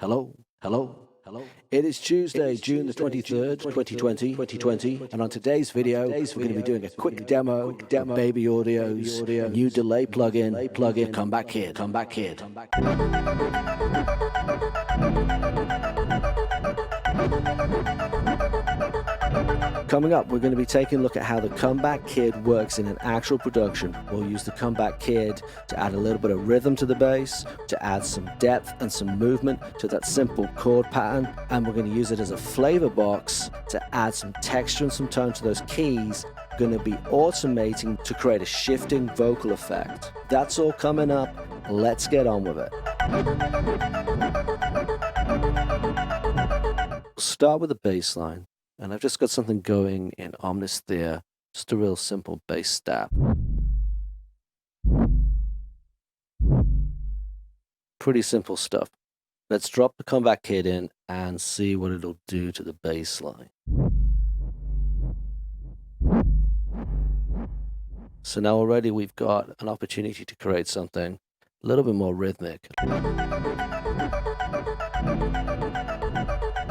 Hello, hello, hello. It is Tuesday, June the 23rd, 2020, and on today's video, we're going to be doing a quick demo of Baby Audio's new delay plugin, Comeback Kid. Coming up, we're going to be taking a look at how the Comeback Kid works in an actual production. We'll use the Comeback Kid to add a little bit of rhythm to the bass, to add some depth and some movement to that simple chord pattern, and we're going to use it as a flavor box to add some texture and some tone to those keys. We're going to be automating to create a shifting vocal effect. That's all coming up. Let's get on with it. We'll start with the bass line. And I've just got something going in Omnisphere, just a real simple bass stab. Pretty simple stuff. Let's drop the Comeback Kid in and see what it'll do to the bass line. So now already we've got an opportunity to create something a little bit more rhythmic.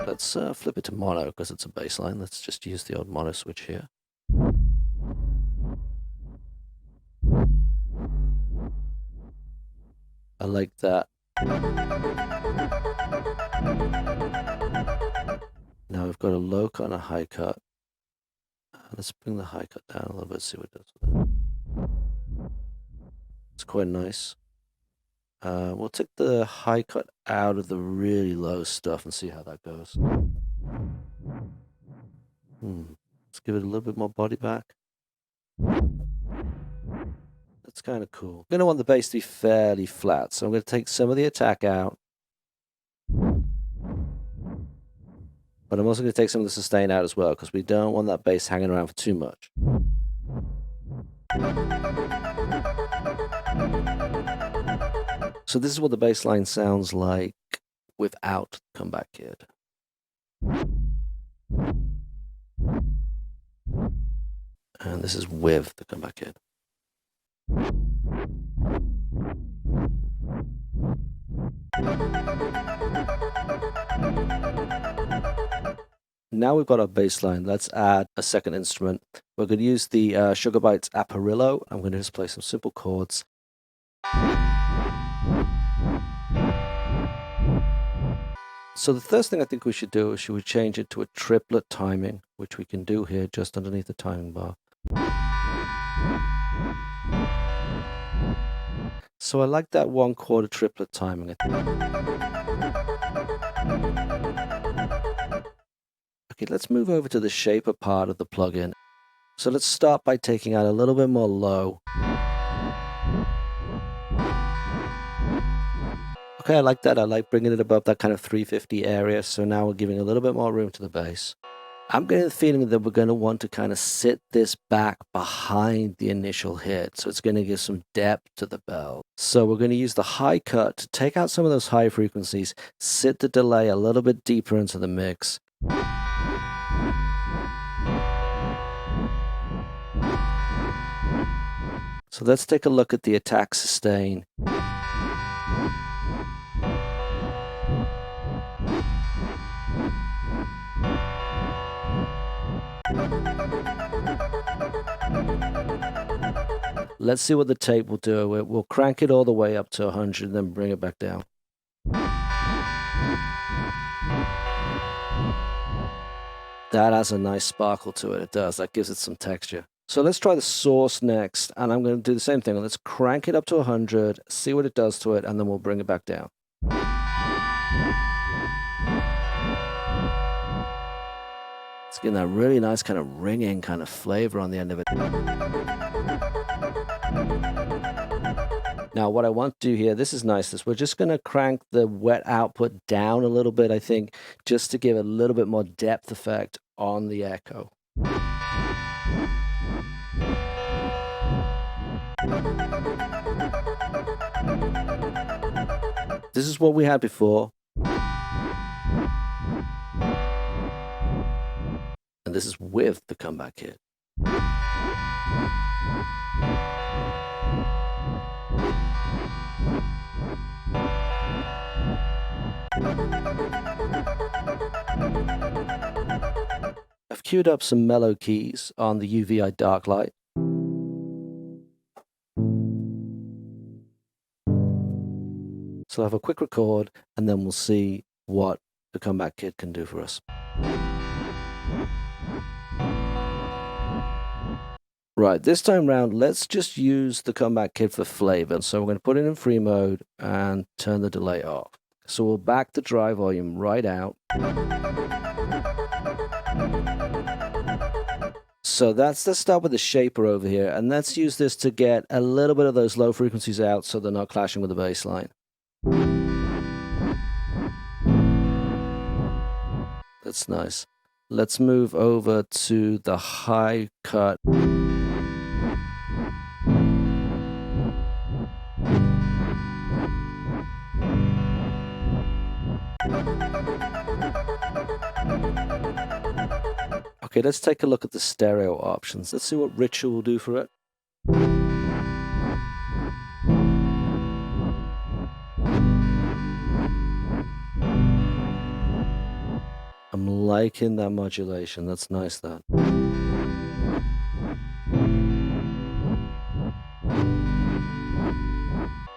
Let's flip it to mono because it's a bass line. Let's just use the old mono switch here. I like that. Now we've got a low cut and a high cut. Let's bring the high cut down a little bit, see what it does with it. It's quite nice. We'll take the high cut out of the really low stuff and see how that goes. Let's give it a little bit more body back. That's kind of cool. I'm going to want the bass to be fairly flat, so I'm going to take some of the attack out. But I'm also going to take some of the sustain out as well, because we don't want that bass hanging around for too much. So this is what the bass line sounds like without Comeback Kid. And this is with the Comeback Kid. Now we've got our bass line. Let's add a second instrument. We're going to use the Sugar Bytes Apparillo. I'm going to just play some simple chords. So the first thing I think we should do is we should change it to a triplet timing, which we can do here just underneath the timing bar. So I like that 1/4 triplet timing. Okay, let's move over to the shaper part of the plugin. So let's start by taking out a little bit more low. Okay, I like that. I like bringing it above that kind of 350 area. So now we're giving a little bit more room to the bass. I'm getting the feeling that we're going to want to kind of sit this back behind the initial hit. So it's going to give some depth to the bell. So we're going to use the high cut to take out some of those high frequencies, sit the delay a little bit deeper into the mix. So let's take a look at the attack sustain. Let's see what the tape will do. We'll crank it all the way up to 100 and then bring it back down. That has a nice sparkle to it. It does. That gives it some texture. So let's try the source next, and I'm going to do the same thing. Let's crank it up to 100, see what it does to it, and then we'll bring it back down. It's getting that really nice kind of ringing kind of flavor on the end of it. Now what I want to do here, this is nice, we're just going to crank the wet output down a little bit, I think, just to give a little bit more depth effect on the echo. This is what we had before. And this is with the Comeback Kid. I've queued up some mellow keys on the UVI dark light. So I'll have a quick record and then we'll see what the Comeback Kid can do for us. Right, this time round, let's just use the Comeback Kid for flavor. So we're going to put it in free mode and turn the delay off. So we'll back the dry volume right out. So let's start with the shaper over here, and let's use this to get a little bit of those low frequencies out so they're not clashing with the bass line. That's nice. Let's move over to the high cut. Okay, let's take a look at the stereo options. Let's see what Ritual will do for it. I'm liking that modulation. That's nice, that.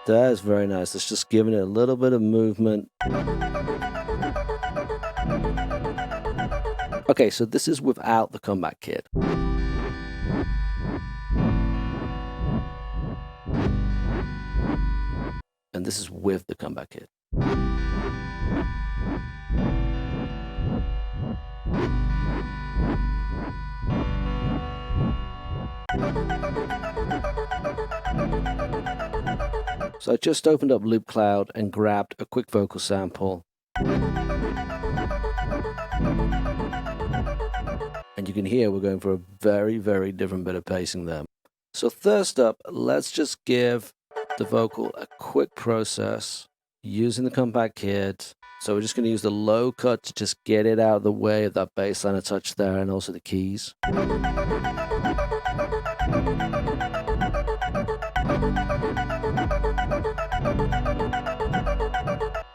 That is very nice. It's just giving it a little bit of movement. Okay, so this is without the Comeback Kid. And this is with the Comeback Kid. So I just opened up Loop Cloud and grabbed a quick vocal sample. And you can hear we're going for a very, very different bit of pacing there. So first up, let's just give the vocal a quick process using the Comeback Kid. So we're just going to use the low cut to just get it out of the way of that bass line a touch there, and also the keys.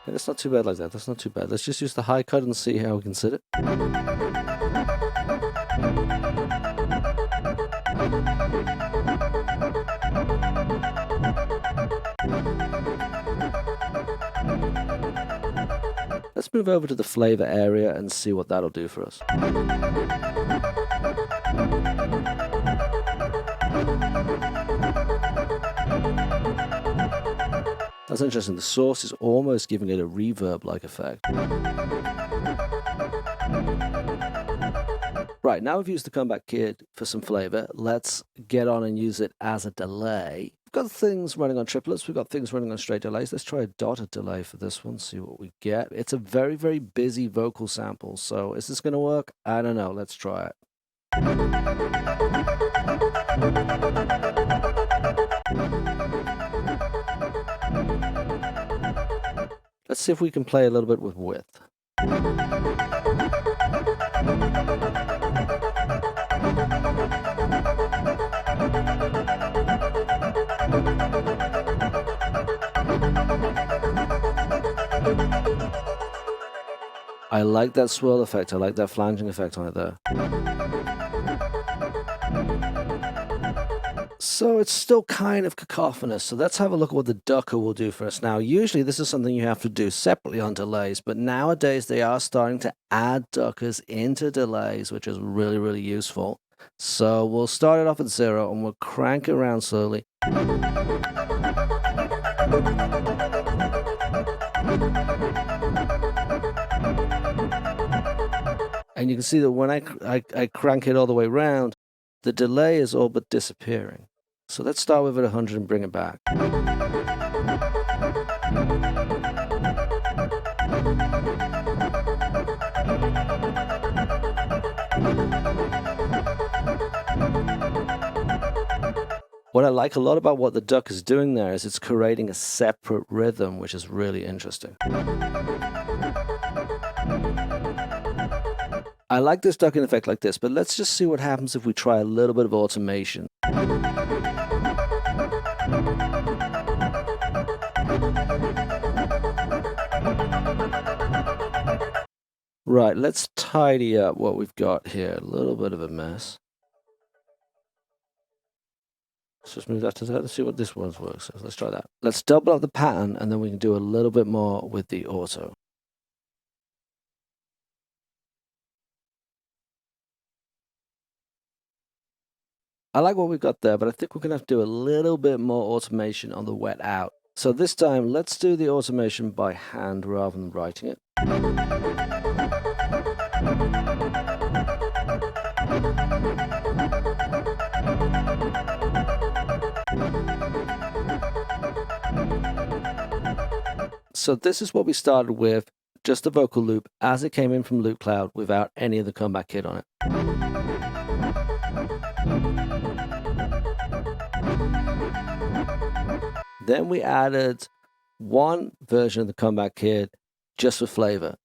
That's not too bad like that. That's not too bad. Let's just use the high cut and see how we can sit it. Let's move over to the flavor area and see what that'll do for us. That's interesting. The source is almost giving it a reverb-like effect. Right, now we've used the Comeback Kid for some flavor. Let's get on and use it as a delay. We've got things running on triplets. We've got things running on straight delays. Let's try a dotted delay for this one, see what we get. It's a very, very busy vocal sample. So is this going to work? I don't know. Let's try it. Let's see if we can play a little bit with width. I like that swirl effect. I like that flanging effect on it there. So it's still kind of cacophonous. So let's have a look at what the ducker will do for us. Now, usually this is something you have to do separately on delays, but nowadays they are starting to add duckers into delays, which is really, really useful. So we'll start it off at 0 and we'll crank it around slowly. And you can see that when I crank it all the way around, the delay is all but disappearing. So let's start with it at 100 and bring it back. What I like a lot about what the duck is doing there is it's creating a separate rhythm, which is really interesting. I like this ducking effect like this, but let's just see what happens if we try a little bit of automation. Right, let's tidy up what we've got here. A little bit of a mess. Let's just move that to that. Let's see what this one works. Let's try that. Let's double up the pattern, and then we can do a little bit more with the auto. I like what we've got there, but I think we're going to have to do a little bit more automation on the wet out. So this time, let's do the automation by hand rather than writing it. So this is what we started with, just the vocal loop as it came in from Loop Cloud without any of the Comeback Kid on it. Then we added one version of the Comeback Kid just for flavor.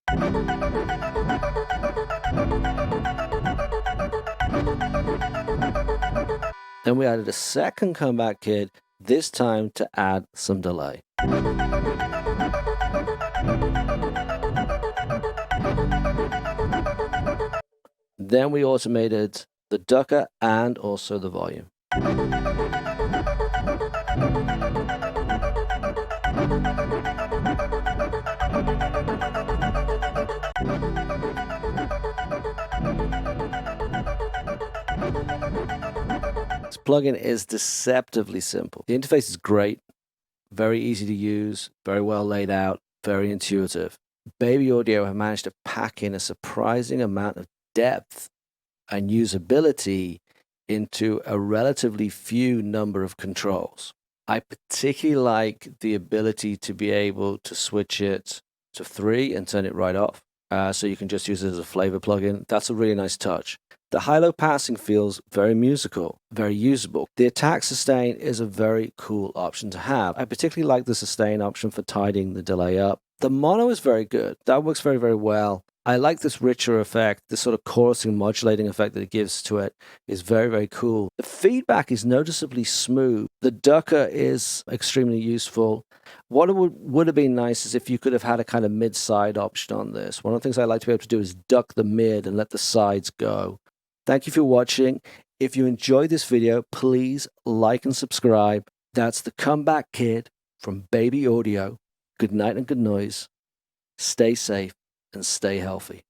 Then we added a second Comeback Kid, this time to add some delay. Then we automated the ducker and also the volume. This plugin is deceptively simple. The interface is great, very easy to use, very well laid out, very intuitive. Babyaudio have managed to pack in a surprising amount of depth and usability into a relatively few number of controls. I particularly like the ability to be able to switch it to 3 and turn it right off. So you can just use it as a flavor plugin. That's a really nice touch. The high-low passing feels very musical, very usable. The attack sustain is a very cool option to have. I particularly like the sustain option for tidying the delay up. The mono is very good. That works very, very well. I like this richer effect, this sort of chorusing, modulating effect that it gives to it is very, very cool. The feedback is noticeably smooth. The ducker is extremely useful. What would have been nice is if you could have had a kind of mid-side option on this. One of the things I like to be able to do is duck the mid and let the sides go. Thank you for watching. If you enjoyed this video, please like and subscribe. That's the Comeback Kid from Babyaudio. Good night and good noise. Stay safe and stay healthy.